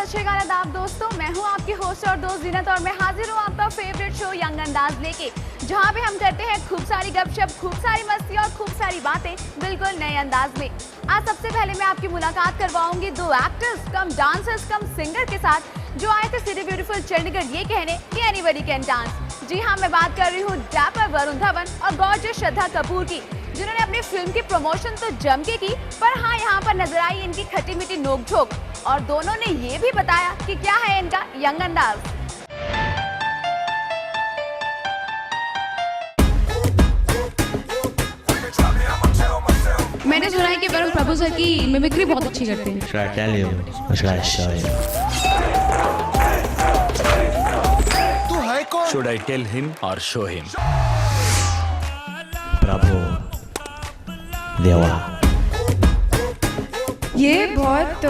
सत श्री अकाल आदाब दोस्तों, मैं हूं आपकी होस्ट और दोस्त जीनत और मैं हाजिर हूं आपका फेवरेट शो यंग अंदाज लेके, जहां पे हम करते हैं खूब सारी गपशप, खूब सारी मस्ती और खूब सारी बातें बिल्कुल नए अंदाज में। आज सबसे पहले मैं आपकी मुलाकात करवाऊंगी दो एक्टर्स कम डांसर्स कम सिंगर के साथ जो आए थे सिटी ब्यूटीफुल चंडीगढ़ ये कहने कि एनीबॉडी कैन डांस। जी हाँ, मैं बात कर रही हूँ डैपर वरुण धवन और गॉर्जियस श्रद्धा कपूर की, जिन्होंने अपनी फिल्म की प्रमोशन तो जम के की, पर हाँ यहाँ पर नजर आई इनकी खटी मीठी नोक-झोंक और दोनों ने ये भी बताया कि क्या है इनका यंग अंदाज। मैंने सुना है कि वरुण प्रभु सर की मिमिक्री बहुत अच्छी करते हैं। Should I tell you or should I show you? तू है कौन? Should I tell him or show him? प्रभु देवा। ये बहुत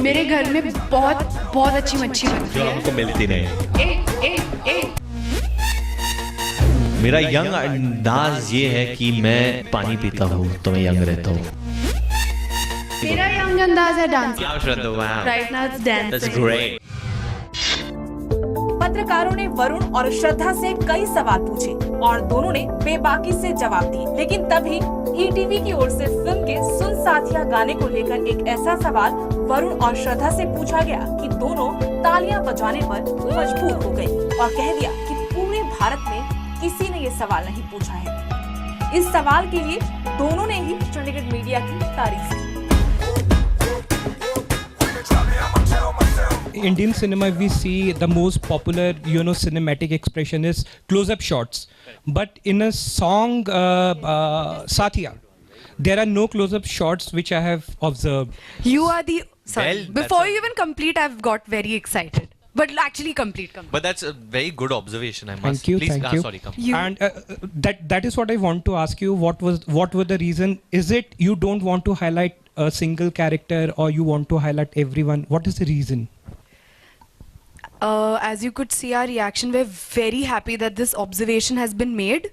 मेरे घर में बहुत अच्छी मच्छी बनती जो है हमको मिलती नहीं। मेरा यंग अंदाज ये है कि मैं पानी पीता हूँ तो मैं यंग रहता हूँ। मेरा यंग अंदाज है डांस। क्या Shraddha, right now it's That's dancing. great. पत्रकारों ने वरुण और श्रद्धा से कई सवाल पूछे और दोनों ने बेबाकी से जवाब दिए, लेकिन तभी ईटीवी की ओर से फिल्म के सुन साथिया गाने को लेकर एक ऐसा सवाल वरुण और श्रद्धा से पूछा गया कि दोनों तालियां बजाने पर मजबूर हो गई और कह दिया कि पूरे भारत में किसी ने ये सवाल नहीं पूछा है। इस सवाल के लिए दोनों ने ही चंडीगढ़ मीडिया की तारीफ की। Indian cinema, we see the most popular, cinematic expression is close-up shots. But in a song, Satya, there are no close-up shots which I have observed. You are the sorry. Well, Before you even complete, I've got very excited. But actually complete. But that's a very good observation. I must. Thank you, Please, thank you. Sorry, come. You- And that is what I want to ask you. What were the reason? Is it you don't want to highlight a single character or you want to highlight everyone? What is the reason? As you could see our reaction, we're very happy that this observation has been made.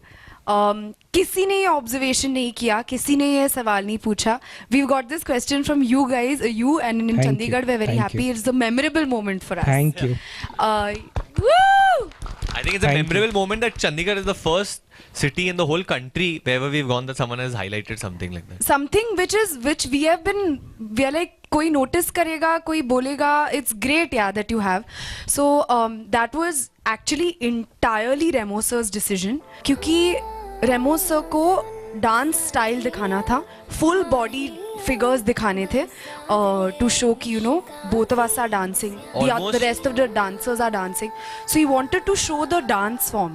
किसी ने ये observation नहीं किया, किसी ने ये सवाल नहीं पूछा. We've got this question from you guys, you and in Thank you, Chandigarh, we're very thank happy. you. It's a memorable moment for us. Thank you. Woo! I think it's a Thank memorable moment that Chandigarh is the first city in the whole country wherever we've gone that someone has highlighted something like that. Something which we are like कोई notice करेगा, कोई बोलेगा. It's great, yeah, that you have. So that was actually entirely Remo sir's decision, क्योंकि Remo sir को dance style दिखाना था, full body figures दिखाने थे, टू शो कि both of us are dancing, the rest of the dancers are dancing, so he wanted to show the dance form.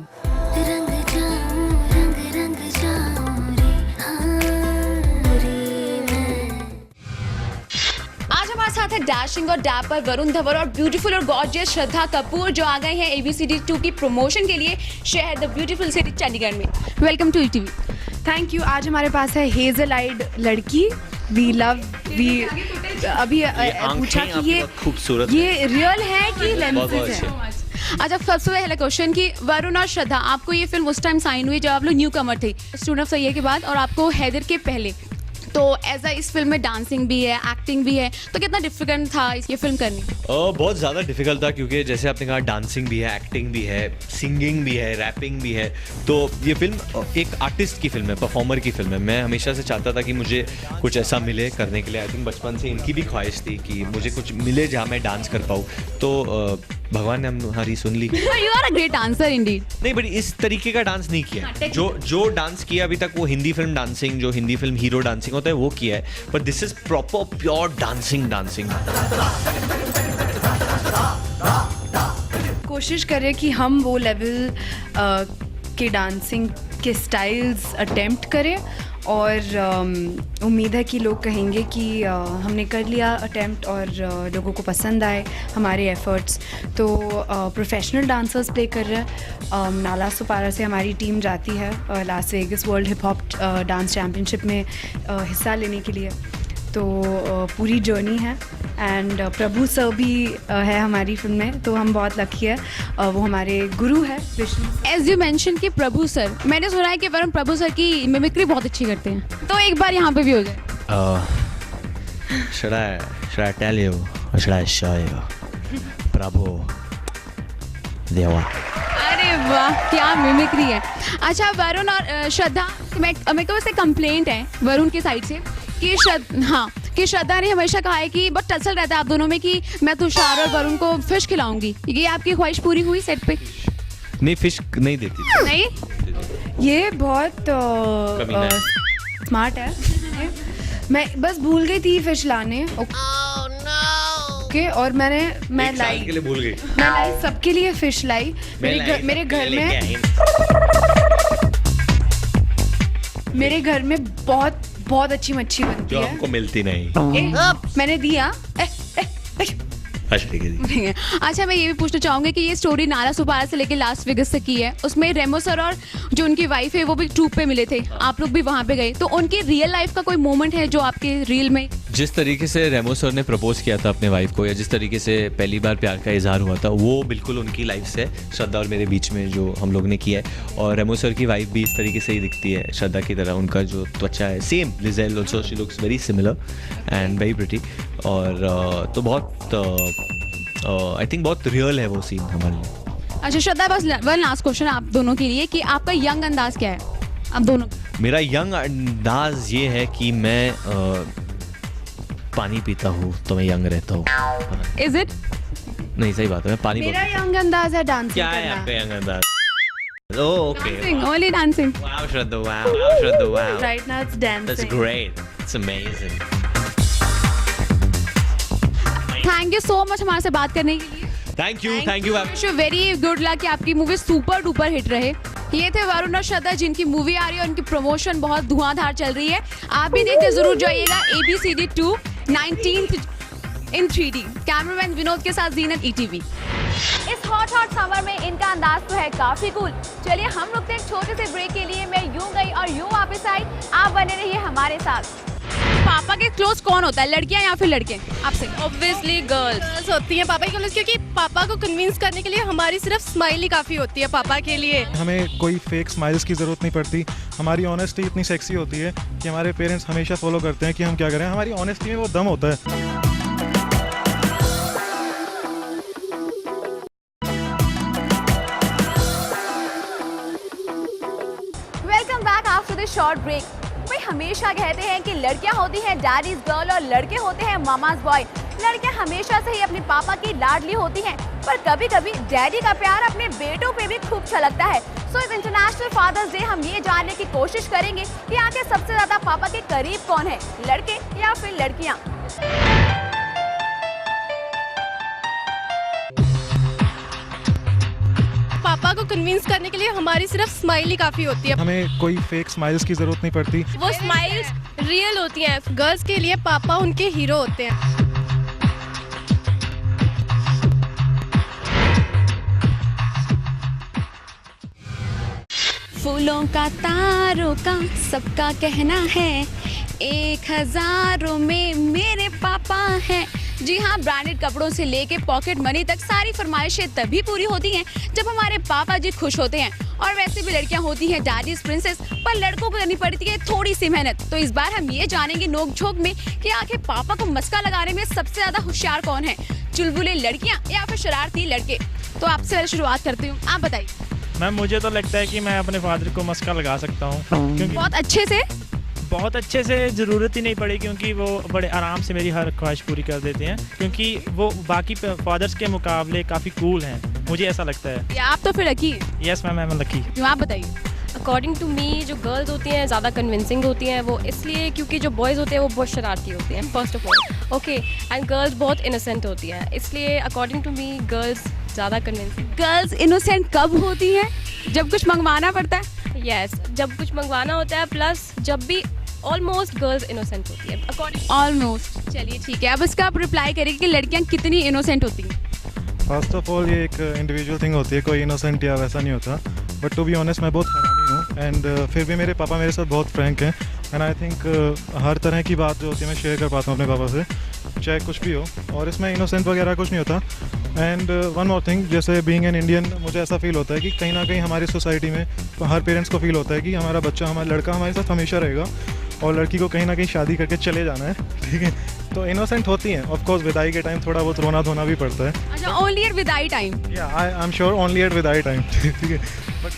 आज हमारे साथ है डैशिंग और डैपर वरुण धवन और ब्यूटीफुल और गॉर्जियस श्रद्धा कपूर जो आ गए हैं ABCD 2 की प्रमोशन के लिए शहर द ब्यूटीफुल सिटी चंडीगढ़ में। Welcome to ETV. Thank you. आज हमारे पास है हेजल आइड लड़की, वी अभी पूछा कि ये खूबसूरत ये रियल है कि लेंसेज है। अच्छा, सबसे पहले क्वेश्चन कि वरुण और श्रद्धा, आपको ये फिल्म उस टाइम साइन हुई जब आप लोग न्यू कमर थे, स्टूडेंट ऑफ द ईयर के बाद, और आपको हैदर के पहले, तो एज इस फिल्म में डांसिंग भी है, एक्टिंग भी है, तो कितना डिफिकल्ट था ये फिल्म करनी? बहुत ज़्यादा डिफिकल्ट था क्योंकि जैसे आपने कहा डांसिंग भी है, एक्टिंग भी है, सिंगिंग भी है, रैपिंग भी है। तो ये फिल्म एक आर्टिस्ट की फिल्म है, परफॉर्मर की फिल्म है। मैं हमेशा से चाहता था कि मुझे कुछ ऐसा मिले करने के लिए। आई थिंक बचपन से इनकी भी ख्वाहिश थी कि मुझे कुछ मिले जहाँ मैं डांस कर पाऊँ। तो भगवान ने हमारी सुन ली। You are a great dancer indeed. नहीं, बट इस तरीके का डांस नहीं किया। जो डांस किया अभी तक वो हिंदी फिल्म डांसिंग, जो हिंदी फिल्म हीरो डांसिंग होता है वो किया है, पर this is proper pure dancing. कोशिश करें कि हम वो लेवल के डांसिंग के स्टाइल्स अटेम्प्ट करें और उम्मीद है कि लोग कहेंगे कि हमने कर लिया अटेम्प्ट और लोगों को पसंद आए हमारे एफर्ट्स। तो प्रोफेशनल डांसर्स प्ले कर रहे हैं। नाला सुपारा से हमारी टीम जाती है Las Vegas world hip hop dance championship में हिस्सा लेने के लिए। तो पूरी जर्नी है एंड प्रभु सर भी है हमारी फिल्म में, तो हम बहुत लकी है। वो हमारे गुरु है विष्णु। एज यू मेंशन कि प्रभु सर, मैंने सुना है कि वरुण प्रभु सर की मिमिक्री बहुत अच्छी करते हैं, तो एक बार यहाँ पे भी हो जाए। should I tell you or should I show you? Prabhu Deva. अरे वाह क्या मिमिक्री है। अच्छा वरुण और श्रद्धा, मेरे को वैसे कंप्लेंट है वरुण की साइड से कि श्रद्धा ने हमेशा कहा है कि बहुत टसल रहता है आप दोनों में कि मैं तुषार और वरुण को फिश खिलाऊंगी। ये आपकी ख्वाहिश पूरी हुई सेट पे? नहीं, फिश नहीं देती। नहीं, ये बहुत स्मार्ट है। मैं बस भूल गई थी फिश लाने। ओके, और मैं एक साल के लिए भूल गई। मैं लाई सबके लिए फिश लाई। मेरे घर में बहुत अच्छी मच्छी बनती जो है हमको मिलती नहीं। मैंने दिया। अच्छा ठीक है। अच्छा मैं ये भी पूछना चाहूंगी कि ये स्टोरी नाला सुपारा से लेकर लास्ट वेगस तक की है। उसमें रेमो सर और जो उनकी वाइफ है वो भी ट्रूप पे मिले थे, आप लोग भी वहां पे गए, तो उनकी रियल लाइफ का कोई मोमेंट है जो आपके रील में? जिस तरीके से रेमो सर ने प्रपोज किया था अपने वाइफ को, या जिस तरीके से पहली बार प्यार का इजहार हुआ था, वो बिल्कुल उनकी लाइफ से श्रद्धा और मेरे बीच में जो हम लोग ने किया है। और रेमो सर की वाइफ भी इस तरीके से ही दिखती है श्रद्धा की तरह। उनका जो त्वचा है same, Liesel also she looks very similar and very pretty. और तो बहुत आई थिंक बहुत रियल है वो सीन हमारे लिए। अच्छा श्रद्धा, बस वन लास्ट क्वेश्चन आप दोनों के लिए कि आपका यंग अंदाज क्या है आप दोनों? मेरा यंग अंदाज ये है कि मैं पानी पीता हूँ तो मैं यंग रहता हूँ। Is it? नहीं सही बात है, मैं पानी मेरा यंग अंदाज है डांसिंग क्या है आपका यंग अंदाज? Okay, dancing, only dancing. Wow Shraddha, wow Shraddha, wow. Right now it's dancing. That's great. It's amazing. Thank you so much हमारे से बात करने के लिए। Thank you. Wish you very good luck कि आपकी मूवी सुपर डुपर हिट रहे। ये थे वरुण और श्रद्धा जिनकी मूवी आ रही है, उनकी प्रमोशन बहुत धुआंधार चल रही है। आप भी देखते जरूर जाइएगा ABCD 2 19th in 3D। Cameraman Vinod के साथ जीनत ETV। इस हॉट समर में इनका अंदाज तो है काफी कूल। चलिए हम रुकते हैं एक छोटे से ब्रेक के लिए। मैं यूं गई और यूं वापस आई, आप बने रहिए हमारे साथ। पापा के क्लोज कौन होता है, लड़कियां या फिर लड़के? आपसे ऑब्वियसली गर्ल्स होती हैं पापा की क्लोज, क्योंकि पापा को कन्विंस करने के लिए हमारी सिर्फ स्माइल ही काफ़ी होती है पापा के लिए। हमें कोई फेक स्माइल्स की ज़रूरत नहीं पड़ती। हमारी ऑनेस्टी इतनी सेक्सी होती है कि हमारे पेरेंट्स हमेशा फॉलो करते हैं कि हम क्या करें। हमारी ऑनेस्टी में वो दम होता है। Welcome back after the short break. भाई हमेशा कहते हैं कि लड़कियां होती हैं डैडीज गर्ल और लड़के होते हैं मामाज बॉय। लड़कियां हमेशा से ही अपने पापा की लाडली होती हैं, पर कभी कभी डैडी का प्यार अपने बेटों पे भी खूब छलकता है। सो इस इंटरनेशनल फादर्स डे हम ये जानने की कोशिश करेंगे कि आखिर सबसे ज्यादा पापा के करीब कौन है, लड़के या फिर लड़कियां। पापा को कन्विंस करने के लिए हमारी सिर्फ स्माइल ही काफ़ी होती है। हमें कोई फेक स्माइल्स की ज़रूरत नहीं पड़ती। वो स्माइल्स रियल होती हैं। गर्ल्स के लिए पापा उनके हीरो होते हैं। फूलों का तारों का सबका कहना है, 1000 में मेरे पापा हैं। जी हाँ, ब्रांडेड कपड़ों से लेके पॉकेट मनी तक सारी फरमाइशें तभी पूरी होती हैं जब हमारे पापा जी खुश होते हैं। और वैसे भी लड़कियां होती हैं डैडीज प्रिंसेस, पर लड़कों को करनी पड़ती है थोड़ी सी मेहनत। तो इस बार हम ये जानेंगे नोक झोंक में कि आखिर पापा को मस्का लगाने में सबसे ज्यादा होशियार कौन है, चुलबुले लड़कियां या फिर शरारती लड़के। तो आपसे शुरुआत करती हूँ, आप बताइए। मैम मुझे तो लगता है कि मैं अपने फादर को मस्का लगा सकता हूँ, क्योंकि बहुत अच्छे से ज़रूरत ही नहीं पड़ी, क्योंकि वो बड़े आराम से मेरी हर ख्वाहिश पूरी कर देते हैं, क्योंकि वो बाकी फादर्स के मुकाबले काफ़ी कूल हैं, मुझे ऐसा लगता है। आप तो फिर लकी हैं। Yes ma'am, I am lucky. आप बताइए। अकॉर्डिंग टू मी जो गर्ल्स होती हैं ज़्यादा कन्विंसिंग होती हैं। वो इसलिए क्योंकि जो बॉयज़ होते हैं वो बहुत शरारती होते हैं first of all, okay, and girls बहुत इनोसेंट होती हैं। इसलिए अकॉर्डिंग टू मी गर्ल्स ज़्यादा कन्विंसिंग। गर्ल्स इनोसेंट कब होती हैं? जब कुछ मंगवाना पड़ता है। यस, जब कुछ मंगवाना होता है, प्लस जब भी ऑलमोस्ट गर्ल्स इनोसेंट होती है अकॉर्डिंग। ऑलमोस्ट, चलिए ठीक है। अब इसका आप रिप्लाई करेंगे कि लड़कियां कितनी इनोसेंट होती हैं। फर्स्ट ऑफ ऑल ये एक इंडिविजुअल थिंग होती है, कोई इनोसेंट या वैसा नहीं होता। बट टू बी ऑनेस्ट मैं बहुत हरामी हूँ, एंड फिर भी मेरे पापा मेरे साथ बहुत फ्रैंक हैं। एंड आई थिंक हर तरह की बात जो होती है मैं शेयर कर पाता हूँ अपने पापा से, चाहे कुछ भी हो, और इसमें इनोसेंट वगैरह कुछ नहीं होता। एंड वन मोर थिंग, जैसे बीइंग एन इंडियन मुझे ऐसा फील होता है कि कहीं ना कहीं हमारी सोसाइटी में हर पेरेंट्स को फील होता है कि हमारा बच्चा, हमारा लड़का हमारे साथ हमेशा रहेगा, और लड़की को कहीं ना कहीं शादी करके चले जाना है, ठीक है। तो इनोसेंट होती हैं। ऑफ कोर्स विदाई के टाइम थोड़ा बहुत रोना धोना भी पड़ता है। अच्छा, ओनली एट विदाई टाइम? या I am sure only at विदाई टाइम। ठीक है,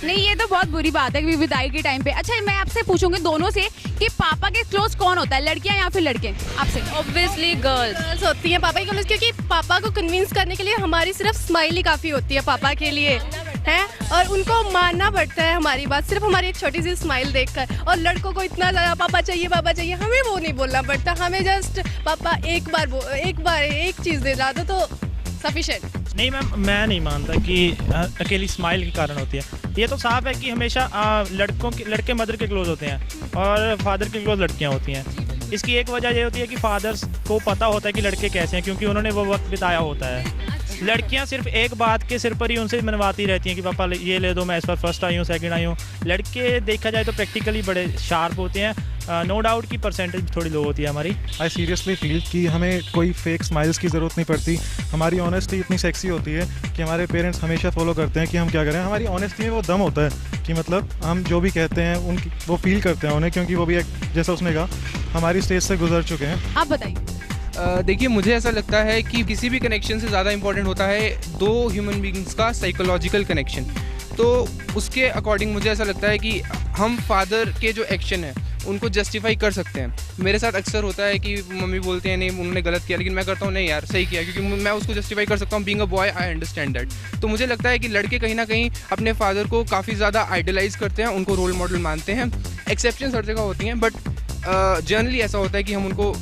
नहीं, ये तो बहुत बुरी बात है कि विदाई के टाइम पे। अच्छा, मैं आपसे पूछूंगी दोनों से कि पापा के क्लोज कौन होता है, लड़कियां या फिर लड़के? आपसे। ऑब्वियसली गर्ल्स होती है पापा की क्लोज, क्योंकि पापा को कन्विंस करने के लिए हमारी सिर्फ स्माइल ही काफ़ी होती है पापा के लिए, है, और उनको मानना पड़ता है हमारी बात सिर्फ हमारी एक छोटी सी स्माइल देखकर। और लड़कों को इतना ज़्यादा पापा चाहिए, हमें वो नहीं बोलना पड़ता, हमें जस्ट पापा एक बार एक चीज़ दे ला दो तो सफिशिएंट। नहीं मैम, मैं नहीं मानता कि अकेली स्माइल के कारण होती है। ये तो साफ है कि हमेशा लड़के मदर के क्लोज होते हैं और फादर के क्लोज लड़कियां होती हैं। इसकी एक वजह ये होती है कि फादर्स को पता होता है कि लड़के कैसे हैं, क्योंकि उन्होंने वो वक्त बिताया होता है। लड़कियां सिर्फ एक बात के सिर पर ही उनसे मनवाती रहती हैं कि पापा ये ले दो, मैं इस बार फर्स्ट आई हूँ, सेकंड आई हूँ। लड़के देखा जाए तो प्रैक्टिकली बड़े शार्प होते हैं। नो डाउट की परसेंटेज थोड़ी लो होती है हमारी। आई सीरियसली फील कि हमें कोई फेक स्माइल्स की ज़रूरत नहीं पड़ती। हमारी ऑनेस्टी इतनी सेक्सी होती है कि हमारे पेरेंट्स हमेशा फॉलो करते हैं कि हम क्या करें। हमारी ऑनेस्टी में वो दम होता है कि मतलब हम जो भी कहते हैं उनकी वो फील करते हैं उन्हें, क्योंकि वो भी एक, जैसा उसने कहा, हमारी स्टेज से गुजर चुके हैं। आप बताइए। देखिए, मुझे ऐसा लगता है कि किसी भी कनेक्शन से ज़्यादा इम्पोर्टेंट होता है दो ह्यूमन बीइंग्स का साइकोलॉजिकल कनेक्शन। तो उसके अकॉर्डिंग मुझे ऐसा लगता है कि हम फादर के जो एक्शन है उनको जस्टिफाई कर सकते हैं। मेरे साथ अक्सर होता है कि मम्मी बोलते हैं नहीं उन्होंने गलत किया, लेकिन मैं करता हूँ नहीं यार सही किया, क्योंकि मैं उसको जस्टिफाई कर सकता हूँ। Being a boy I understand that. तो मुझे लगता है कि लड़के कहीं ना कहीं अपने फादर को काफ़ी ज़्यादा आइडलाइज करते हैं, उनको रोल मॉडल मानते हैं। एक्सेप्शन हर जगह होती हैं, बट जनरली ऐसा होता है कि हम उनको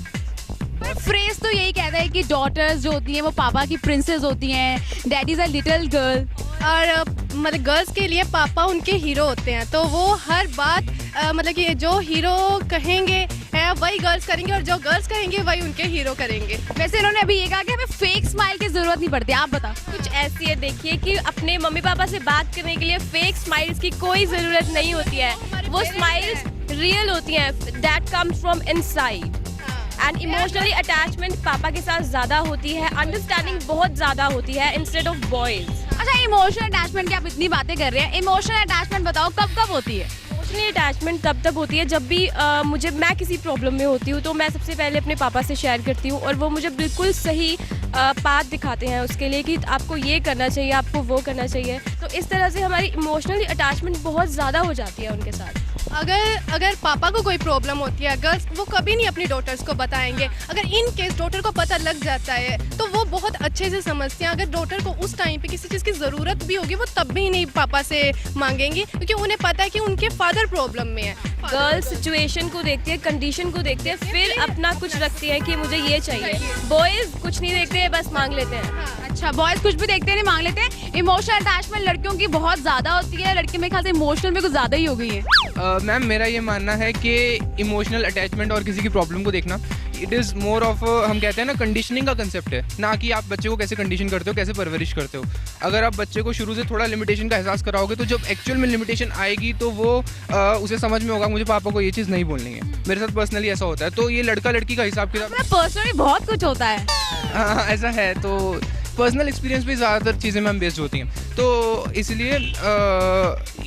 फ्रेज तो यही कहता है कि डॉटर्स जो होती हैं वो पापा की प्रिंसेस होती हैं, daddy is a little girl. और मतलब गर्ल्स के लिए पापा उनके हीरो होते हैं, तो वो हर बात मतलब कि जो हीरो कहेंगे वही गर्ल्स करेंगे, और जो गर्ल्स कहेंगे वही उनके हीरो करेंगे। वैसे इन्होंने अभी ये कहा कि हमें फेक स्माइल की जरूरत नहीं पड़ती। आप बताओ। कुछ ऐसी है, देखिए कि अपने मम्मी पापा से बात करने के लिए फेक स्माइल्स की कोई ज़रूरत नहीं होती है। वो स्माइल्स रियल होती हैं, that comes from inside. And emotionally attachment पापा के साथ ज़्यादा होती है, अंडरस्टैंडिंग बहुत ज़्यादा होती है इंस्टेड ऑफ बॉयज़। अच्छा, इमोशनल अटैचमेंट की आप इतनी बातें कर रहे हैं, इमोशनल अटैचमेंट बताओ कब कब होती है? इमोशनली अटैचमेंट तब होती है जब भी मैं किसी प्रॉब्लम में होती हूँ, तो मैं सबसे पहले अपने पापा से शेयर करती हूँ और वो मुझे बिल्कुल सही पाथ दिखाते हैं उसके लिए कि आपको ये करना चाहिए, आपको वो करना चाहिए। तो इस तरह से हमारी इमोशनली अटैचमेंट बहुत ज़्यादा हो जाती है उनके साथ। अगर पापा को कोई प्रॉब्लम होती है, गर्ल्स वो कभी नहीं अपनी डॉटर्स को बताएंगे। अगर इन केस डॉटर को पता लग जाता है तो वो बहुत अच्छे से समझते हैं। अगर डॉटर को उस टाइम पे किसी चीज़ की ज़रूरत भी होगी वो तब भी नहीं पापा से मांगेंगी, क्योंकि उन्हें पता है कि उनके फादर प्रॉब्लम में है। गर्ल्स सिचुएशन को देखते हैं, कंडीशन को देखते हैं, फिर अपना कुछ रखती है कि मुझे ये चाहिए। बॉयज़ कुछ नहीं देखते हैं, बस मांग लेते हैं। अच्छा, बॉयज़ कुछ भी देखते हैं नहीं, मांग लेते हैं। इमोशनल अटैचमेंट लड़कियों की बहुत ज़्यादा होती है, लड़के मेरे ख्याल से इमोशनल में कुछ ज़्यादा ही हो गई है। मैम, मेरा ये मानना है कि इमोशनल अटैचमेंट और किसी की प्रॉब्लम को देखना, इट इज़ मोर ऑफ, हम कहते हैं ना, कंडीशनिंग का कंसेप्ट है, ना कि आप बच्चे को कैसे कंडीशन करते हो, कैसे परवरिश करते हो। अगर आप बच्चे को शुरू से थोड़ा लिमिटेशन का एहसास कराओगे तो जब एक्चुअल में लिमिटेशन आएगी तो वो उसे समझ में होगा मुझे पापा को ये चीज़ नहीं बोलनी है। मेरे साथ पर्सनली ऐसा होता है। तो ये लड़का लड़की का हिसाब किताब पर्सनली बहुत कुछ होता है। हाँ, ऐसा है। तो पर्सनल एक्सपीरियंस पे ज़्यादातर चीज़ें मैम बेस्ड होती हैं, तो इसलिए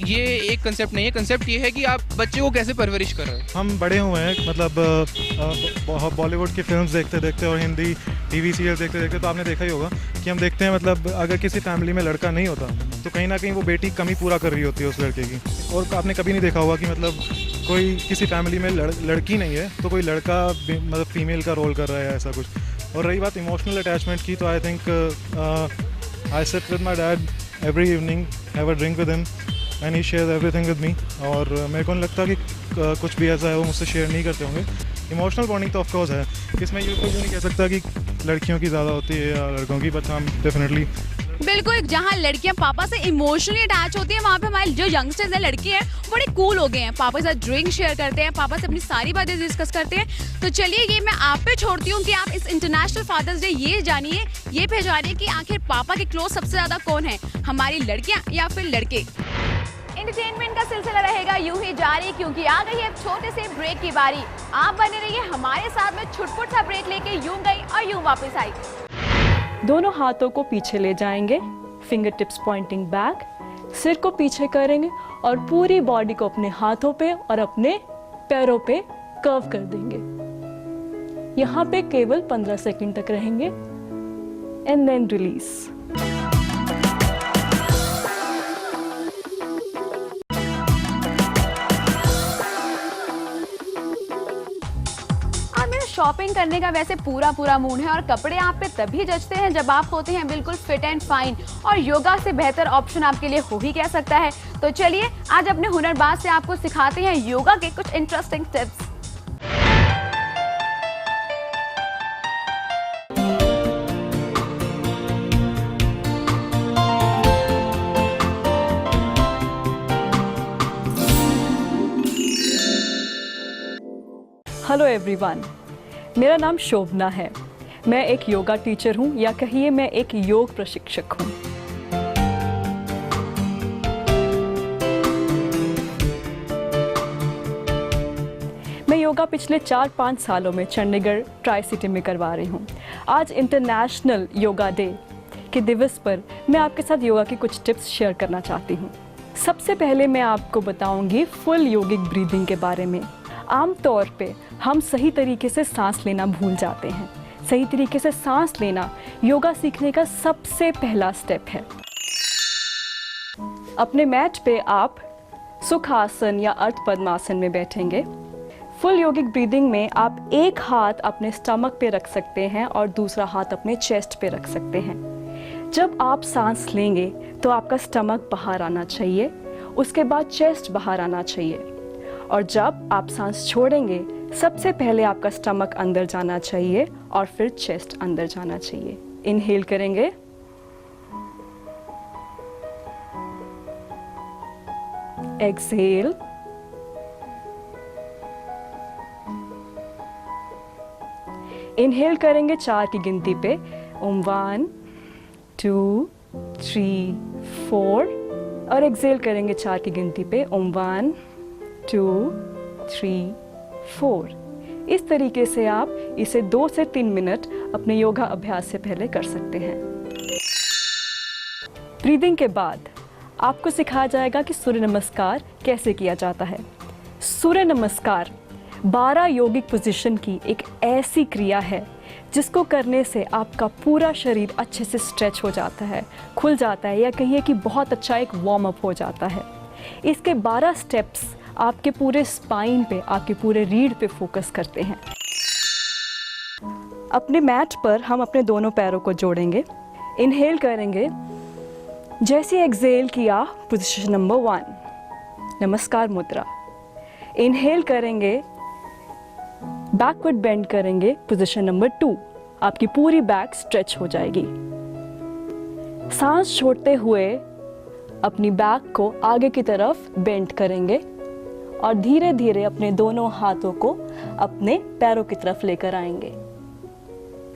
ये एक कंसेप्ट नहीं है। कंसेप्ट ये है कि आप बच्चे को कैसे परवरिश कर रहे हैं। हम बड़े हुए हैं, मतलब बॉलीवुड की फिल्म्स देखते देखते और हिंदी टीवी सीरियल देखते देखते, तो आपने देखा ही होगा कि हम देखते हैं, मतलब अगर किसी फैमिली में लड़का नहीं होता तो कहीं ना कहीं वो बेटी कमी पूरा कर रही होती है उस लड़के की। और आपने कभी नहीं देखा होगा कि मतलब कोई किसी फैमिली में लड़की नहीं है तो कोई लड़का मतलब फीमेल का रोल कर रहा है, ऐसा कुछ। और रही बात इमोशनल अटैचमेंट की, तो I think I sit with my dad every evening, have a drink with him and he shares everything with me. और मेरे को नहीं लगता कि कुछ भी ऐसा है वो मुझसे शेयर नहीं करते होंगे। इमोशनल बॉन्डिंग तो ऑफकोर्स है, इसमें ये कोई नहीं कह सकता कि लड़कियों की ज़्यादा होती है या लड़कों की, बट हम डेफिनेटली बिल्कुल, जहाँ लड़कियाँ पापा से इमोशनली अटैच होती हैं वहाँ पे हमारे जो यंगस्टर्स हैं, लड़के हैं, बड़े कूल हो गए हैं, पापा के साथ ड्रिंक शेयर करते हैं, पापा से अपनी सारी बातें डिस्कस करते हैं। तो चलिए, ये मैं आप पे छोड़ती हूँ कि आप इस इंटरनेशनल फादर्स डे ये जानिए, ये पहचानिए कि आखिर पापा के क्लोज सबसे ज़्यादा कौन है, हमारी लड़कियाँ या फिर लड़के। एंटरटेनमेंट का सिलसिला रहेगा यूं ही जारी, क्योंकि आ गई है छोटे से ब्रेक की बारी। आप बने रहिए हमारे साथ में, छुटपुट सा ब्रेक लेके यूं गई और यूं वापस आई। दोनों हाथों को पीछे ले जाएंगे, फिंगर टिप्स पॉइंटिंग बैक, सिर को पीछे करेंगे और पूरी बॉडी को अपने हाथों पे और अपने पैरों पे कर्व कर देंगे। यहाँ पे केवल 15 सेकंड तक रहेंगे एंड देन रिलीज। शॉपिंग करने का वैसे पूरा मूड है और कपड़े आप पे तभी जचते हैं जब आप होते हैं बिल्कुल फिट एंड फाइन, और योगा से बेहतर ऑप्शन आपके लिए हो ही क्या सकता है। तो चलिए आज अपने हुनरबाज से आपको सिखाते हैं योगा के कुछ इंटरेस्टिंग टिप्स। हेलो एवरीवन, मेरा नाम शोभना है। मैं एक योगा टीचर हूँ, या कहिए मैं एक योग प्रशिक्षक हूँ। मैं योगा पिछले 4-5 सालों में चंडीगढ़ ट्राई सिटी में करवा रही हूँ। आज इंटरनेशनल योगा डे के दिवस पर मैं आपके साथ योगा की कुछ टिप्स शेयर करना चाहती हूँ। सबसे पहले मैं आपको बताऊँगी फुल योगिक ब्रीदिंग के बारे में। आमतौर पे हम सही तरीके से सांस लेना भूल जाते हैं। सही तरीके से सांस लेना योगा सीखने का सबसे पहला स्टेप है। अपने मैट पे आप सुखासन या अर्ध पद्मासन में बैठेंगे। फुल योगिक ब्रीदिंग में आप एक हाथ अपने स्टमक पे रख सकते हैं और दूसरा हाथ अपने चेस्ट पे रख सकते हैं। जब आप सांस लेंगे तो आपका स्टमक बाहर आना चाहिए, उसके बाद चेस्ट बाहर आना चाहिए, और जब आप सांस छोड़ेंगे सबसे पहले आपका स्टमक अंदर जाना चाहिए और फिर चेस्ट अंदर जाना चाहिए। इनहेल करेंगे, एक्सहेल, इनहेल करेंगे 4 की गिनती पे। 1 2 3 4, और एक्सहेल करेंगे 4 की गिनती पे। 1 2 3 4। इस तरीके से आप इसे 2 से 3 मिनट अपने योगा अभ्यास से पहले कर सकते हैं। ब्रीदिंग के बाद आपको सिखाया जाएगा कि सूर्य नमस्कार कैसे किया जाता है। सूर्य नमस्कार 12 योगिक पोजीशन की एक ऐसी क्रिया है जिसको करने से आपका पूरा शरीर अच्छे से स्ट्रेच हो जाता है, खुल जाता है, या कहिए कि बहुत अच्छा एक वार्म अप हो जाता है। इसके 12 स्टेप्स आपके पूरे स्पाइन पे, आपके पूरे रीढ़ पे फोकस करते हैं। अपने मैट पर हम अपने दोनों पैरों को जोड़ेंगे। इनहेल करेंगे, जैसे एक्सहेल किया पोजीशन नंबर 1 नमस्कार मुद्रा। इनहेल करेंगे, बैकवर्ड बेंड करेंगे पोजीशन नंबर 2, आपकी पूरी बैक स्ट्रेच हो जाएगी। सांस छोड़ते हुए अपनी बैक को आगे की तरफ बेंड करेंगे और धीरे धीरे अपने दोनों हाथों को अपने पैरों की तरफ लेकर आएंगे।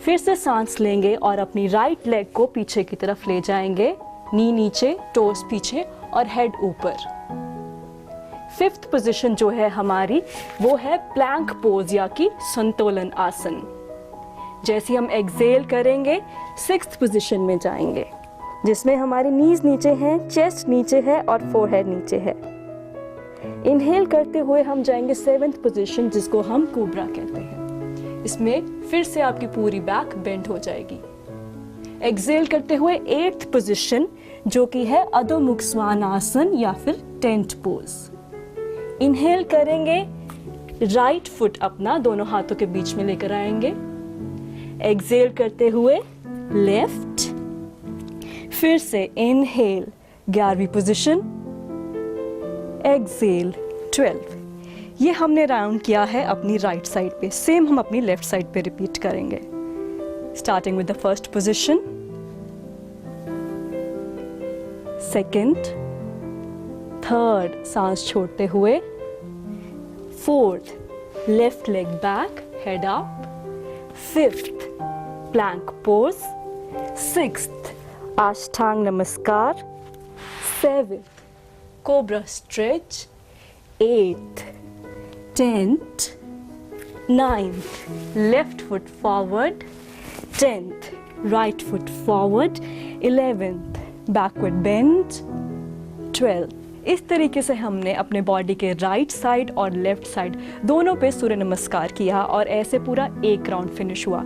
फिर से सांस लेंगे और अपनी राइट लेग को पीछे की तरफ ले जाएंगे, नी नीचे, टोस पीछे और हेड ऊपर। 5th पोजीशन जो है हमारी, वो है प्लैंक पोज या कि संतोलन आसन। जैसे हम एक्सहेल करेंगे 6th पोजीशन में जाएंगे, जिसमें हमारी नीज नीचे हैं, चेस्ट नीचे है और फोरहेड नीचे है। इनहेल करते हुए हम जाएंगे 7th पोजीशन, जिसको हम कोबरा कहते हैं। इसमें फिर से आपकी पूरी बैक बेंड हो जाएगी। एक्सहेल करते हुए 8th पोजीशन, जो कि है अधोमुख स्वानासन या फिर टेंट पोज। इनहेल करेंगे, राइट फुट अपना दोनों हाथों के बीच में लेकर आएंगे। एक्सहेल करते हुए लेफ्ट, फिर से इनहेल 11वीं पोजीशन, एक्सहेल 12। ये हमने राउंड किया है अपनी राइट साइड पे। सेम हम अपनी लेफ्ट साइड पे रिपीट करेंगे। Starting with the first position, second, third सांस छोड़ते हुए, 4th left leg back, head up, 5th plank pose, 6th अष्टांग नमस्कार, 7th cobra stretch, 8th 10th, 9th left foot forward, 10th right foot forward, 11th backward bend, 12th इस तरीके से हमने अपने body के राइट साइड और लेफ्ट साइड दोनों पे सूर्य नमस्कार किया और ऐसे पूरा एक राउंड फिनिश हुआ।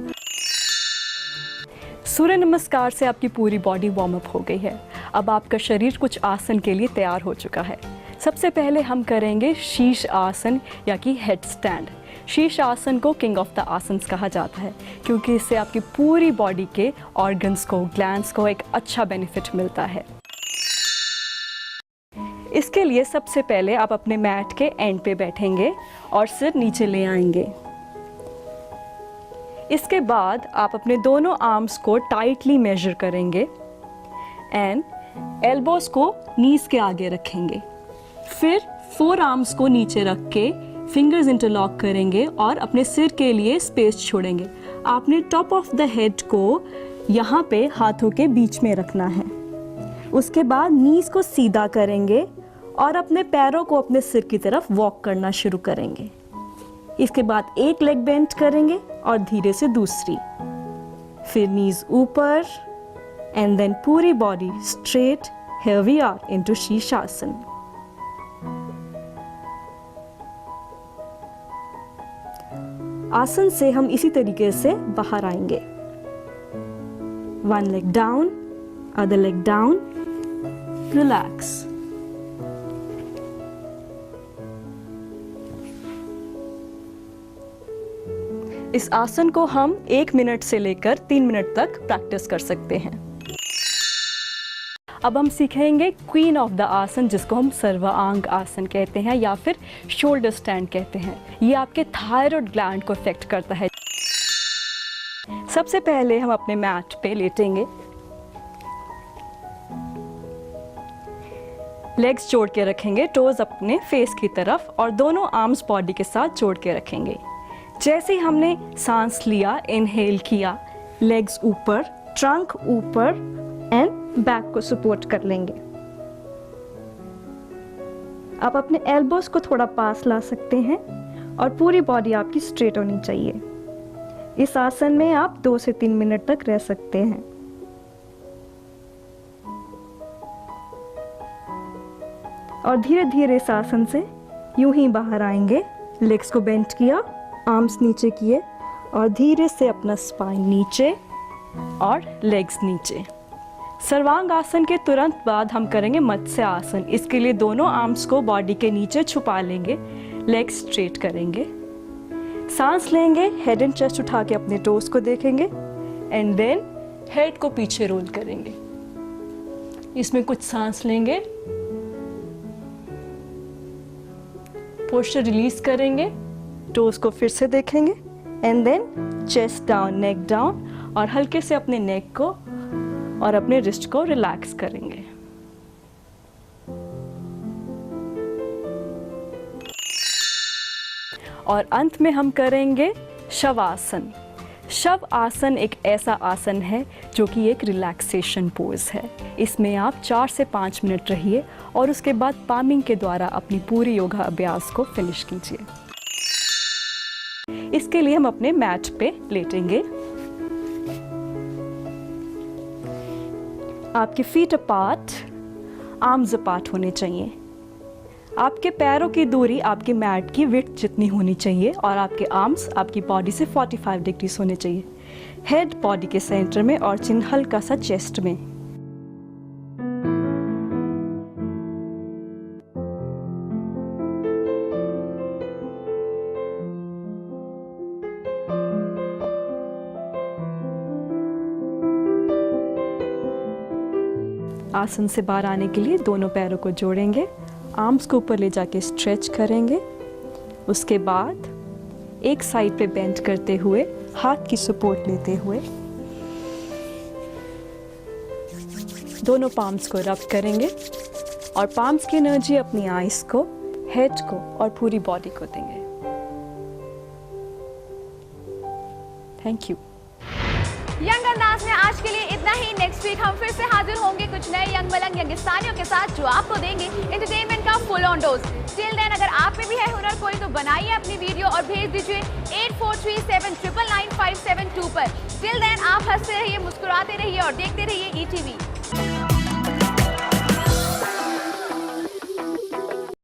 सूर्य नमस्कार से आपकी पूरी बॉडी वार्म अप हो गई है। अब आपका शरीर कुछ आसन के लिए तैयार हो चुका है। सबसे पहले हम करेंगे शीश आसन या कि हेड स्टैंड। शीश आसन को किंग ऑफ द आसन्स कहा जाता है क्योंकि इससे आपकी पूरी बॉडी के ऑर्गन्स को, ग्लैंड्स को एक अच्छा बेनिफिट मिलता है। इसके लिए सबसे पहले आप अपने मैट के एंड पे बैठेंगे और सिर नीचे ले आएंगे। इसके बाद आप अपने दोनों आर्म्स को टाइटली मेजर करेंगे एंड एल्बोस को नीज के आगे रखेंगे। फिर फोर आर्म्स को नीचे रख के फिंगर्स इंटरलॉक करेंगे और अपने सिर के लिए स्पेस छोड़ेंगे। आपने टॉप ऑफ द हेड को यहाँ पे हाथों के बीच में रखना है। उसके बाद नीज को सीधा करेंगे और अपने पैरों को अपने सिर की तरफ वॉक करना शुरू करेंगे। इसके बाद एक लेग बेंड करेंगे और धीरे से दूसरी, फिर नीज ऊपर एंड देन पूरी body straight. Here we are into shirshasana. आसन से हम इसी तरीके से बाहर आएंगे। One leg down, other leg down, relax. इस आसन को हम 1 मिनट से लेकर 3 मिनट तक प्रैक्टिस कर सकते हैं। अब हम सीखेंगे क्वीन ऑफ द आसन, जिसको हम सर्वांग आसन कहते हैं या फिर शोल्डर स्टैंड कहते हैं। ये आपके थायराइड ग्लैंड को इफेक्ट करता है। सबसे पहले हम अपने मैट पे लेटेंगे, लेग्स जोड़ के रखेंगे, टोज अपने फेस की तरफ और दोनों आर्म्स बॉडी के साथ जोड़ के रखेंगे। जैसे ही हमने सांस लिया, इनहेल किया, लेग्स ऊपर, ट्रंक ऊपर एंड बैक को सपोर्ट कर लेंगे। आप अपने एल्बोस को थोड़ा पास ला सकते हैं और पूरी बॉडी आपकी स्ट्रेट होनी चाहिए। इस आसन में आप 2 से 3 मिनट तक रह सकते हैं। और धीरे धीरे इस आसन से यूं ही बाहर आएंगे। लेग्स को बेंड किया, आर्म्स नीचे किए और धीरे से अपना स्पाइन नीचे और लेग्स नीचे। सर्वांग आसन के तुरंत बाद हम करेंगे मत्स्य आसन। इसके लिए दोनों आर्म्स को बॉडी के नीचे छुपा लेंगे, लेग स्ट्रेट करेंगे, सांस लेंगे, हेड एंड चेस्ट उठा के अपने टोस को देखेंगे एंड देन हेड को पीछे रोल करेंगे। इसमें कुछ सांस लेंगे, पोस्चर रिलीज करेंगे, टोस को फिर से देखेंगे and then chest down, neck down और हल्के से अपने नेक को और अपने रिस्ट को रिलैक्स करेंगे। और अंत में हम करेंगे शवासन। शव आसन एक ऐसा आसन है जो कि एक रिलैक्सेशन पोज है। इसमें आप 4 से 5 मिनट रहिए और उसके बाद पामिंग के द्वारा अपनी पूरी योगा अभ्यास को फिनिश कीजिए। इसके लिए हम अपने मैट पे लेटेंगे। आपके फीट अपार्ट, आर्म्स अपार्ट होने चाहिए। आपके पैरों की दूरी आपके मैट की विड्थ जितनी होनी चाहिए और आपके आर्म्स आपकी बॉडी से 45 डिग्रीज होने चाहिए। हेड बॉडी के सेंटर में और चिन हल्का सा चेस्ट में। आसन से बाहर आने के लिए दोनों पैरों को जोड़ेंगे, आर्म्स को ऊपर ले जाके स्ट्रेच करेंगे। उसके बाद एक साइड पे बेंड करते हुए हाथ की सपोर्ट लेते हुए दोनों पाम्स को रब करेंगे और पाम्स की एनर्जी अपनी आईज को, हेड को और पूरी बॉडी को देंगे। Thank you. यंग अंदाज में आज के लिए इतना ही। नेक्स्ट वीक हम फिर से हाजिर होंगे कुछ नए यंग मलंग यंगिस्तानियों के साथ जो आपको देंगे एंटरटेनमेंट का full on dose. Till then अगर आप में भी है हुनर कोई तो बनाइए अपनी वीडियो और भेज दीजिए 8437999572 पर। टिल देन आप हंसते रहिए, मुस्कुराते रहिए और देखते रहिए ETV।